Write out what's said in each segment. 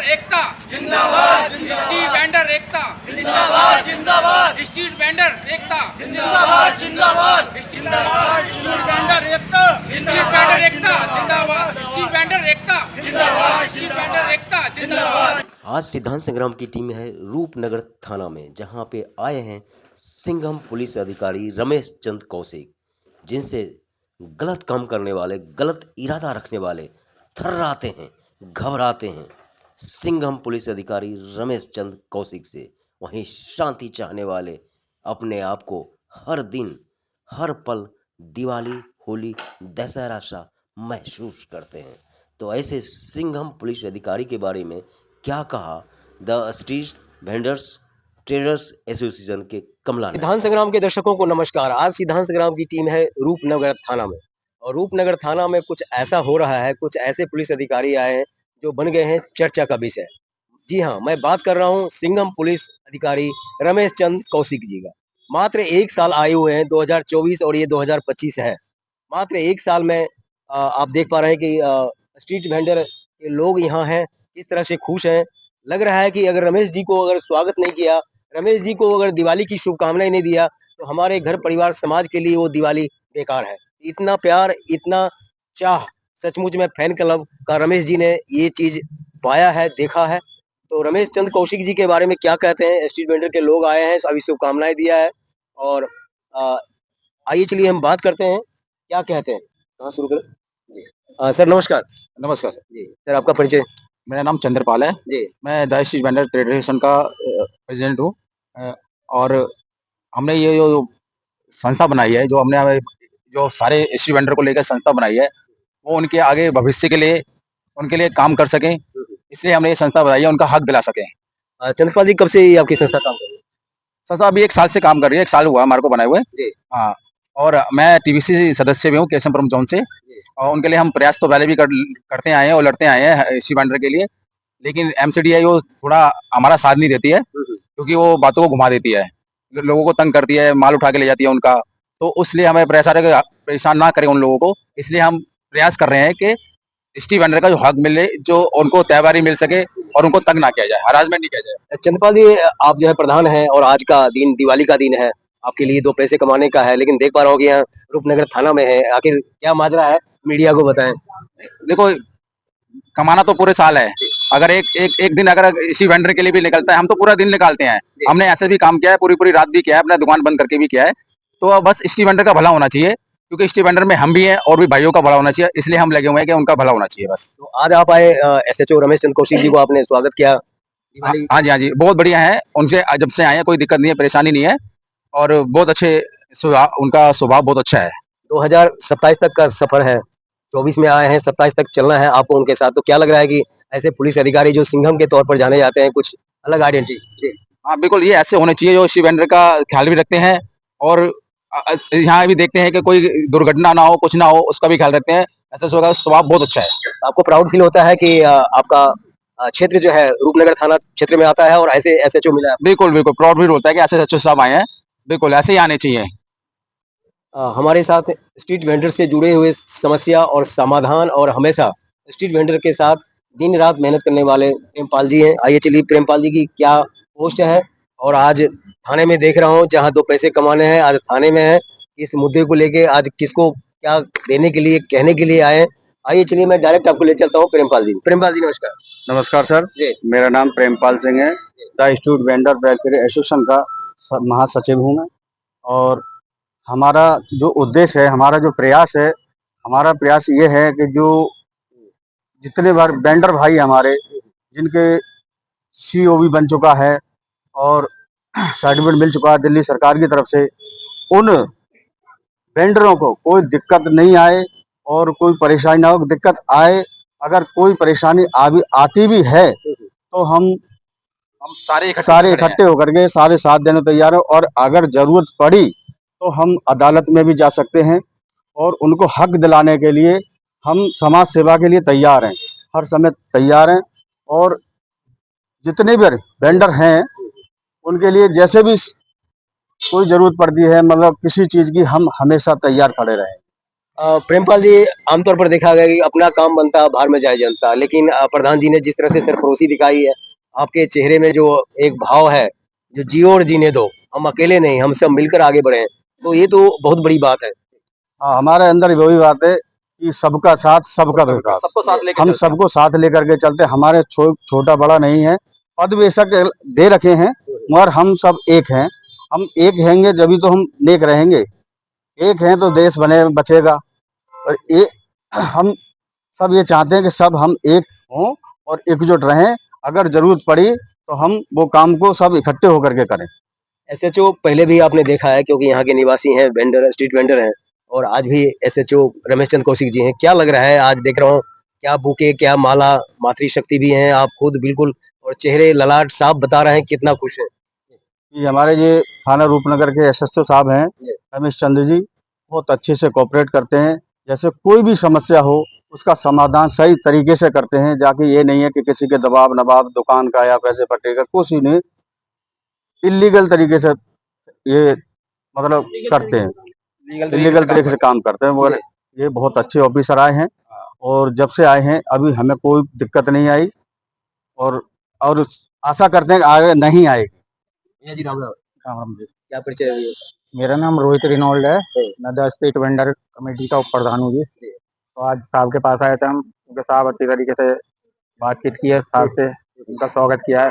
Vendor एकता जिंदाबाद street vendor एकता जिंदाबाद जिंदाबाद स्ट्रीट वेंडर एकता जिंदाबाद जिंदाबाद स्ट्रीट वेंडर एकता वेंडर एकता जिंदाबाद स्ट्रीट वेंडर एकता जिंदाबाद स्ट्रीट वेंडर एकता जिंदाबाद। आज सिद्धांत संग्राम की टीम है रूपनगर थाना में, जहां पे आए हैं सिंघम पुलिस अधिकारी रमेश चंद कौशिक, जिनसे गलत काम करने वाले, गलत इरादा रखने वाले थर्राते हैं, घबराते हैं। सिंघम पुलिस अधिकारी रमेश चंद कौशिक से वहीं शांति चाहने वाले अपने आप को हर दिन, हर पल दिवाली, होली, दशहरा सा महसूस करते हैं। तो ऐसे सिंघम पुलिस अधिकारी के बारे में क्या कहा the street vendors traders association के कमला ने। सिद्धांत संग्राम के दर्शकों को नमस्कार। आज सिद्धांत संग्राम की टीम है रूपनगर थाना में, और रूपनगर थाना में कुछ ऐसा हो रहा है, कुछ ऐसे पुलिस अधिकारी आए हैं जो बन गए हैं चर्चा का विषय। जी हाँ, मैं बात कर रहा हूँ सिंघम पुलिस अधिकारी रमेश चंद कौशिक जी का। मात्र 1 साल आए हुए हैं, 2024 और ये 2025 है। मात्र 1 साल में आप देख पा रहे हैं कि स्ट्रीट वेंडर के लोग यहाँ हैं, किस तरह से खुश हैं। लग रहा है कि अगर रमेश जी को अगर स्वागत नहीं किया, रमेश जी को अगर दिवाली की शुभकामनाएं नहीं दिया, तो हमारे घर परिवार समाज के लिए वो दिवाली बेकार है। इतना प्यार, इतना चाह, सचमुच में फैन क्लब का रमेश जी ने ये चीज पाया है, देखा है। तो रमेश चंद कौशिक जी के बारे में क्या कहते हैं, स्ट्रीट वेंडर के लोग आए हैं, अभी शुभकामनाएं दिया है। और आइए चलिए हम बात करते हैं, क्या कहते हैं। कहाँ शुरू करें जी? सर नमस्कार। नमस्कार जी सर, आपका परिचय। मेरा नाम चंद्रपाल है जी। मैं the street vendor trade association का प्रेसिडेंट हूँ। और हमने ये जो संस्था बनाई है, जो सारे स्ट्रीट वेंडर को लेकर संस्था बनाई है, वो उनके आगे भविष्य के लिए उनके लिए काम कर सकें, इसलिए हमने ये संस्था बनाई है, उनका हक दिला सकें। चंद्रपाल जी, कब से ये आपकी संस्था काम कर रही है? संस्था अभी 1 साल से काम कर रही है, 1 साल हुआ हमारे को बनाए हुए। जी। हाँ, और मैं टीबीसी सदस्य भी हूँ केशवपुरम जोन से, और उनके लिए हम प्रयास तो पहले भी करते आए हैं और लड़ते आए हैं स्ट्रीट वेंडर के लिए। लेकिन एमसीडीआई वो थोड़ा हमारा साथ नहीं देती है, क्योंकि वो बातों को घुमा देती है, लोगों को तंग करती है, माल उठा के ले जाती है उनका। तो इसलिए हमें परेशान ना करें उन लोगों को, इसलिए हम प्रयास कर रहे हैं कि स्ट्रीट वेंडर का जो हक मिले, जो उनको त्योहारी मिल सके और उनको तंग ना किया जाए, हरासमेंट नहीं किया जाए। चंद्रपाल जी, आप जो है प्रधान हैं, और आज का दिन दिवाली का दिन है, आपके लिए 2 पैसे कमाने का है, लेकिन देख पा रहा हूँ कि यहाँ रूपनगर थाना में है। आखिर क्या माजरा है, मीडिया को बताएं। देखो, कमाना तो पूरे साल है, अगर एक दिन अगर इसी वेंडर के लिए भी निकलता है, हम तो पूरा दिन निकालते हैं। हमने ऐसे भी काम किया है, पूरी रात भी किया है, अपना दुकान बंद करके भी किया है। तो बस स्ट्रीट वेंडर का भला होना चाहिए, क्योंकि स्ट्रीट वेंडर में हम भी हैं और भी भाइयों का भला होना चाहिए, इसलिए हम लगे हुए हैं कि उनका भला होना चाहिए बस। तो आज आप आए, एसएचओ रमेश चंद कौशिक जी को आपने स्वागत किया। हाँ जी, हाँ जी, बहुत बढ़िया है। उनसे जब से आए हैं कोई दिक्कत नहीं है, परेशानी नहीं है, और बहुत अच्छे उनका स्वभाव बहुत अच्छा है। 2027 तक का सफर है, 24 में आए हैं, 27 तक चलना है आपको उनके साथ। तो क्या लग रहा है कि ऐसे पुलिस अधिकारी जो सिंघम के तौर पर जाने जाते हैं, कुछ अलग आइडेंटिटी? हाँ बिल्कुल, ये ऐसे होने चाहिए जो स्ट्रीट वेंडर का ख्याल भी रखते हैं, और यहाँ भी देखते हैं कि कोई दुर्घटना ना हो, कुछ ना हो, उसका भी ख्याल रखते हैं। ऐसे स्वभाव बहुत अच्छा है। आपको प्राउड फील होता है कि आपका क्षेत्र जो है रूपनगर थाना क्षेत्र में आता है और ऐसे एसएचओ मिला है? बिल्कुल बिल्कुल, प्राउड फील होता है कि ऐसे एसएचओ साहब आए हैं, बिल्कुल ऐसे ही आने चाहिए। हमारे साथ स्ट्रीट वेंडर से जुड़े हुए समस्या और समाधान, और हमेशा स्ट्रीट वेंडर के साथ दिन रात मेहनत करने वाले प्रेमपाल जी हैं। आइए चलिए, प्रेमपाल जी की क्या पोस्ट है, और आज थाने में देख रहा हूँ जहाँ 2 पैसे कमाने हैं, आज थाने में है। इस मुद्दे को लेके आज किसको क्या देने के लिए, कहने के लिए आए हैं। आइए चलिए, मैं डायरेक्ट आपको ले चलता हूँ प्रेमपाल जी। प्रेमपाल जी नमस्कार। नमस्कार सर जी। मेरा नाम प्रेमपाल सिंह है, the street vendor welfare association का महासचिव हूँ मैं। और हमारा जो उद्देश्य है, हमारा जो प्रयास है, हमारा प्रयास ये है कि जो जितने बार वेंडर भाई हमारे जिनके सीओ भी बन चुका है और सर्टिफिकेट मिल चुका है दिल्ली सरकार की तरफ से, उन वेंडरों को कोई दिक्कत नहीं आए और कोई परेशानी ना हो। दिक्कत आए, अगर कोई परेशानी आती भी है, तो हम सारे इकट्ठे होकर के सारे साथ देने तैयार हैं। और अगर जरूरत पड़ी तो हम अदालत में भी जा सकते हैं, और उनको हक दिलाने के लिए हम समाज सेवा के लिए तैयार हैं, हर समय तैयार हैं। और जितने भी वेंडर हैं उनके लिए जैसे भी कोई जरूरत पड़ती है, मतलब किसी चीज की, हम हमेशा तैयार खड़े रहें। प्रेमपाल जी, आमतौर पर देखा गया कि अपना काम बनता बाहर में जाया जनता, लेकिन प्रधान जी ने जिस तरह से सरफरोशी दिखाई है, आपके चेहरे में जो एक भाव है, जो जियो और जीने दो, हम अकेले नहीं, हम सब मिलकर आगे बढ़े, तो ये तो बहुत बड़ी बात है। हाँ, हमारे अंदर वही बात है कि सबका साथ सबका विकास। सबको साथ लेके हम चलते हैं। सबको साथ लेकर के चलते, हमारे छोटा बड़ा नहीं है, पद बेशक दे रखे हैं, मगर हम सब एक हैं। हम एक रहेंगे जभी तो हम नेक रहेंगे। एक हैं तो देश बने बचेगा। और हम सब ये चाहते हैं कि सब हम एक हों और एकजुट रहें। अगर जरूरत पड़ी तो हम वो काम को सब इकट्ठे होकर के करें। एसएचओ पहले भी आपने देखा है, क्योंकि यहाँ के निवासी हैं, वेंडर स्ट्रीट वेंडर हैं, और आज भी एसएचओ रमेश चंद्र कौशिक जी हैं। क्या लग रहा है, आज देख रहा हूँ क्या बुके, क्या माला, मातृशक्ति भी हैं, आप खुद बिल्कुल, और चेहरे ललाट साफ बता रहे हैं कितना खुश हैं। ये हमारे ये थाना रूपनगर के एसएचओ साहब हैं, रमेश चंद्र जी, बहुत अच्छे से कोऑपरेट करते हैं। जैसे कोई भी समस्या हो उसका समाधान सही तरीके से करते हैं, जाके ये नहीं है कि किसी के दबाव नबाव दुकान का या पैसे पट्टे का, कुछ ही नहीं, इलीगल तरीके से ये मतलब करते हैं, इलीगल तरीके से काम करते हैं। मगर ये बहुत अच्छे ऑफिसर आए हैं, और जब से आए हैं अभी हमें कोई दिक्कत नहीं आई, और और आशा करते हैं कि आगे नहीं आएगी। भैया जी, राम राम। राम जी। क्या परिचय है भैया? मेरा नाम रोहित रिनोल्ड है, मैं द स्टेट वेंडर कमेटी का उप प्रधान हूँ जी। तो आज साहब के पास आए थे हम, उनके साहब अच्छी तरीके से बातचीत की है, साहब से उनका स्वागत किया है,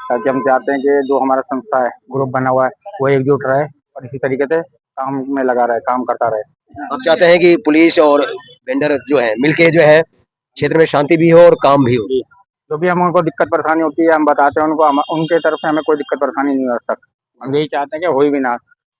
ताकि हम चाहते हैं कि जो हमारा संस्था है, ग्रुप बना हुआ है, वो एकजुट रहे और इसी तरीके से काम में लगा रहे, काम करता रहे। आप चाहते हैं कि पुलिस और वेंडर जो है मिलके जो है क्षेत्र में शांति भी हो और काम भी हो। जो भी हम उनको दिक्कत परेशानी होती है हम बताते हैं उनको, उनके तरफ से हमें कोई दिक्कत परेशानी नहीं हो आज तक। हम यही चाहते हैं कि हो ही भी ना।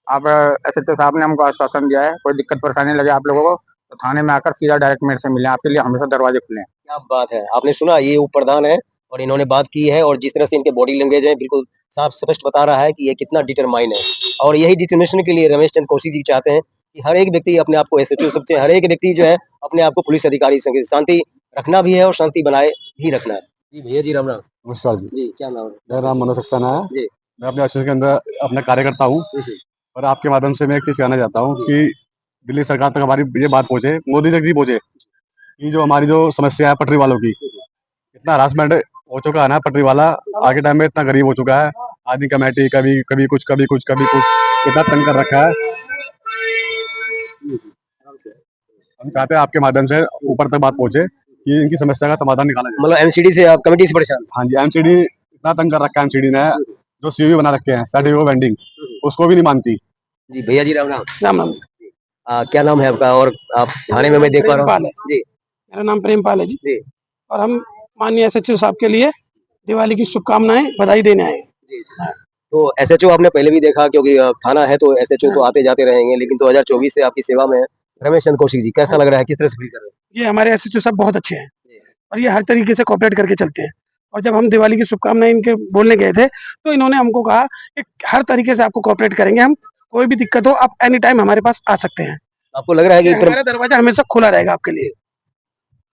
आप एसएचओ साहब ने हमको आश्वासन दिया है, कोई दिक्कत परेशानी लगे आप लोगों को तो थाने में आकर सीधा डायरेक्ट मेरे से मिलें, आपके लिए हमेशा दरवाजे खुले हैं। क्या बात है, आपने सुना, ये उप प्रधान है और इन्होंने बात की है, और जिस तरह से इनके बॉडी लैंग्वेज है, बिल्कुल साफ स्पष्ट बता रहा है कि ये कितना डिटरमाइन है। और यही डिटर्मिनेशन के लिए रमेश चंद्र कौशिक जी चाहते हैं कि हर एक व्यक्ति अपने आप को एसएचओ सबसे, हर एक व्यक्ति जो है अपने आप को पुलिस अधिकारी से शांति रखना भी है और शांति बनाए भी रखना है। जी भैया जी, राम राम। नमस्कार जी, जी, क्या नाम है? मेरा नाम मनोज सक्सेना है। जी। मैं अपने एसोसिएशन के अंदर अपना कार्य करता हूँ, और आपके माध्यम से मैं एक चीज कहना चाहता हूँ कि दिल्ली सरकार तक हमारी ये बात पहुंचे, मोदी तक भी पहुंचे, कि जो हमारी जो समस्या है पटरी वालों की, इतना हरासमेंट हो चुका है ना पटरी वाला, आज के टाइम में इतना गरीब हो चुका है, आदमी कमेटी कभी कभी कुछ कभी कुछ कभी कुछ, इतना तंग कर रखा है। हम चाहते हैं आपके माध्यम से ऊपर तक बात पहुंचे कि इनकी समस्या का समाधान निकाला जाए। मतलब एमसीडी से, आप कमेटी से परेशान? हाँ जी, एमसीडी इतना तंग कर रखा है, एमसीडी ने जो सीवी बना रखे हैं सर्टिफिकेट वेंडिंग, उसको भी नहीं मानती। जी भैया जी, राम राम। राम राम। क्या नाम है आपका, और आप थाने में मैं देख पा रहा प्रेमपाल हूँ। है। जी मेरा नाम प्रेमपाल है जी। जी और हम माननीय एसएचओ साहब के लिए दिवाली की शुभकामनाएं बधाई देने आए हैं। जी। तो एसएचओ आपने पहले भी देखा, क्योंकि थाना है तो एसएचओ तो आते जाते रहेंगे, लेकिन 2024 से आपकी सेवा में है रमेश चंद्र कौशिक जी, कैसा लग रहा है, किस तरह से फील कर रहे हैं? ये हमारे एसएचओ साहब बहुत अच्छे हैं और ये हर तरीके से कोऑपरेट करके चलते हैं। और जब हम दिवाली की शुभकामनाएं इनके बोलने गए थे तो इन्होंने हमको कहा कि हर तरीके से आपको कोऑपरेट करेंगे हम, कोई भी दिक्कत हो आप एनी टाइम हमारे पास आ सकते हैं। आपको लग रहा है कि हमारा दरवाजा हमेशा खुला रहेगा आपके लिए।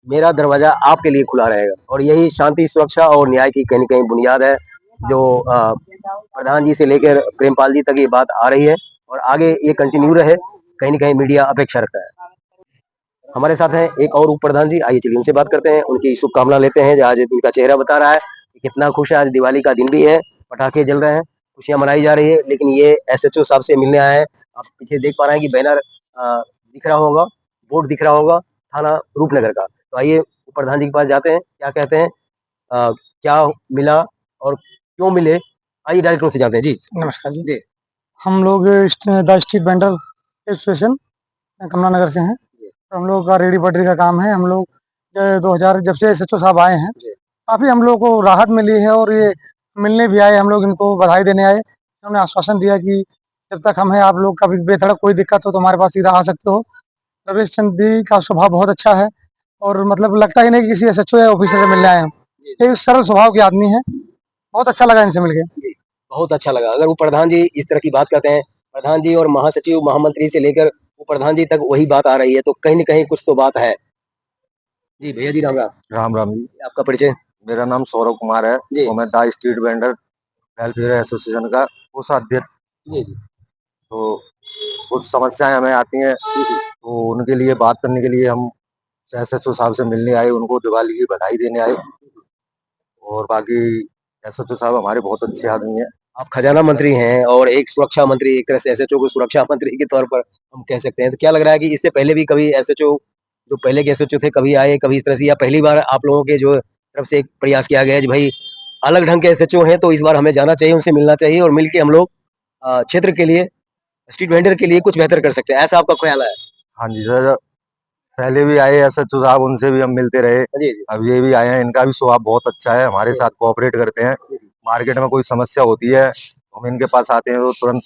मेरा दरवाजा आपके लिए खुला रहेगा, और यही शांति, सुरक्षा और न्याय की कहीं न कहीं बुनियाद है, जो प्रधान जी से लेकर प्रेमपाल जी तक ये बात आ रही है, और आगे ये कंटिन्यू रहे, कहीं न कहीं मीडिया अपेक्षा रखता है। हमारे साथ हैं एक और उप प्रधान जी, आइए चलिए उनसे बात करते हैं, उनकी शुभकामना लेते हैं। आज उनका चेहरा बता रहा है कि कितना खुश है, आज दिवाली का दिन भी है, पटाखे जल रहे हैं, खुशियां मनाई जा रही है, लेकिन ये एसएचओ साहब से मिलने आए हैं। आप पीछे देख पा रहे हैं कि बैनर दिख रहा होगा, बोर्ड दिख रहा होगा, थाना रूपनगर का। तो आइए उप प्रधान जी के पास जाते हैं, क्या कहते हैं, क्या मिला और क्यों मिले, आइए डायरेक्ट उनसे जाते हैं। जी नमस्कार जी। जी हम लोग द स्ट्रीट वेंडर एसोसिएशन कमला नगर से हैं। तो हम लोग का रेडी पटरी का काम है। हम लोग 2000 जब से एसएचओ साहब आए हैं काफ़ी हम लोग को राहत मिली है, और ये मिलने भी आए, हम लोग इनको बधाई देने आए। उन्होंने आश्वासन दिया कि जब तक हम हैं आप लोग का भी बेधड़क कोई दिक्कत हो तो हमारे पास सीधा आ सकते हो। रमेश चंद्र जी का स्वभाव बहुत अच्छा है, और मतलब लगता ही नहीं कि किसी एसएचओ या ऑफिसर से मिलने आए हैं। ये सरल स्वभाव के आदमी हैं, बहुत अच्छा लगा इनसे मिलके। बहुत अच्छा लगा। अगर वो प्रधान जी इस तरह की बात करते हैं, प्रधान जी और महासचिव, महामंत्री से लेकर वो प्रधान जी तक वही बात आ रही है, तो कहीं न कहीं कुछ तो बात है। जी भैया जी, राम राम। राम राम जी, आपका परिचय? मेरा नाम सौरभ कुमार है, जी। और मैं the street vendor welfare association का कोषाध्यक्ष। जी जी। तो कुछ समस्याएं हमें आती हैं, तो उनके लिए बात करने के लिए हम एसएचओ साहब से मिलने आए, उनको दिवाली की बधाई देने आए। और बाकी एसएचओ साहब हमारे बहुत अच्छे आदमी हैं। आप खजाना मंत्री हैं और एक सुरक्षा मंत्री, एक तरह से एसएचओ को सुरक्षा मंत्री के तौर पर हम कह सकते हैं। तो क्या लग रहा है कि इससे पहले भी कभी एसएचओ, जो पहले के एसएचओ थे, कभी आए कभी इस तरह से, या पहली बार आप लोगों के जो तरफ से एक प्रयास किया गया है कि भाई अलग ढंग के एसएचओ हैं तो इस बार हमें जाना चाहिए, उनसे मिलना चाहिए और मिलके हम लोग क्षेत्र के लिए, स्ट्रीट वेंडर के लिए कुछ बेहतर कर सकते हैं, ऐसा आपका ख्याल है? हाँ जी सर, पहले भी आए एसएचओ साहब, उनसे भी हम मिलते रहे। जी जी अब ये भी आए हैं, इनका भी स्वभाव बहुत अच्छा है, हमारे साथ कोऑपरेट करते हैं। मार्केट में कोई समस्या होती है, हम इनके पास आते हैं तो तुरंत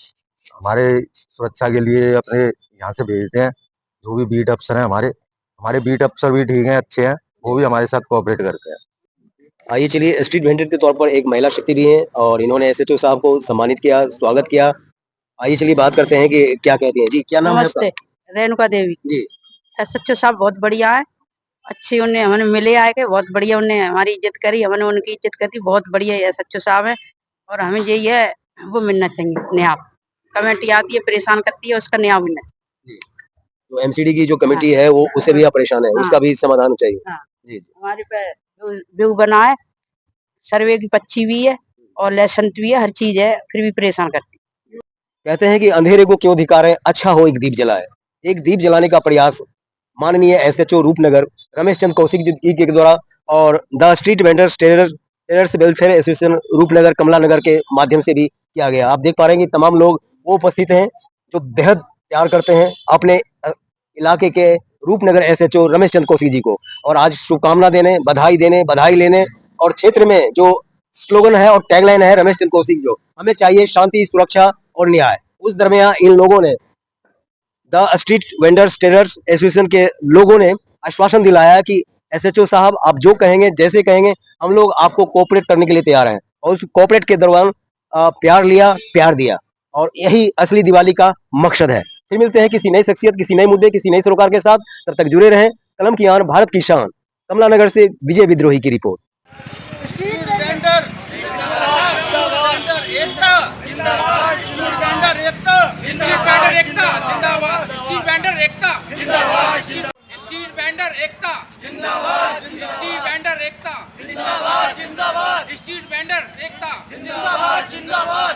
हमारे सुरक्षा के लिए अपने यहाँ से भेजते हैं। जो भी बीट अफसर हैं हमारे बीट अफसर भी ठीक हैं, अच्छे हैं, वो भी हमारे साथ कोऑपरेट करते हैं। आइए चलिए, स्ट्रीट वेंडर के तौर पर एक महिला शक्ति भी हैं और इन्होंने एसएचओ साहब को सम्मानित किया, स्वागत किया। आइए चलिए बात करते हैं कि क्या कहती हैं। जी क्या नाम है आपका? नमस्ते, रेणुका देवी जी एसएचओ साहब बहुत बढ़िया है, अच्छी उन्हें हमें मिले आए के बहुत बढ़िया, उन्हें हमारी इज्जत करी, हमने उनकी इज्जत करी, बहुत बढ़िया एसएचओ साहब है। और हमें यही है, वो मिलना चाहिए न्याय। कमेटी आती है परेशान करती है, उसका न्याय मिलना चाहिए। तो एमसीडी की जो कमेटी है वो उससे भी आप परेशान है, हाँ। उसका भी समाधान चाहिए। हाँ। जी जी हमारे पे व्यू बना है, सर्वे की पर्ची भी है और लाइसेंस भी है, हर चीज है, फिर भी परेशान करती कहते हैं कि अंधेरे को क्यों धिकारे, अच्छा हो एक दीप जलाए। एक दीप जलाने का प्रयास माननीय एसएचओ रूपनगर रमेश चंद कौशिक जी के द्वारा और the street vendors traders welfare association Rupnagar Kamla Nagar के माध्यम से भी किया गया। आप देख पा रहे हैं कि तमाम लोग वो उपस्थित हैं जो बेहद प्यार करते हैं अपने इलाके के रूपनगर एसएचओ रमेश चंद कौशिक जी को, और आज शुभकामना देने, बधाई लेने, और क्षेत्र में जो स्लोगन है और टैगलाइन है रमेश चंद कौशिक, जो हमें चाहिए शांति, सुरक्षा और न्याय, उस दरमियान इन लोगों ने, the street vendors terrors association के लोगों ने आश्वासन दिलाया कि एसएचओ साहब आप जो कहेंगे, जैसे कहेंगे, हम लोग आपको कोऑपरेट करने के लिए तैयार हैं। और उस कोऑपरेट के दौरान प्यार लिया, प्यार दिया, और यही असली दिवाली का मकसद है। फिर मिलते हैं किसी नई शख्सियत, किसी नए मुद्दे, किसी नए सरोकार के साथ। तब तक जुड़े रहें। कलम की आन, भारत की शान, कमला नगर से विजय विद्रोही की रिपोर्ट। स्ट्रीट वेंडर एकता जिंदाबाद, स्ट्रीट वेंडर एकता स्ट्रीट वेंडर एकता जिंदाबाद, स्ट्रीट वेंडर एकता जिंदाबाद, स्ट्रीट वेंडर एकता जिंदाबाद, स्ट्रीट वेंडर एकता जिंदाबाद, जिंदाबाद, स्ट्रीट वेंडर एकता जिंदाबाद, जिंदाबाद।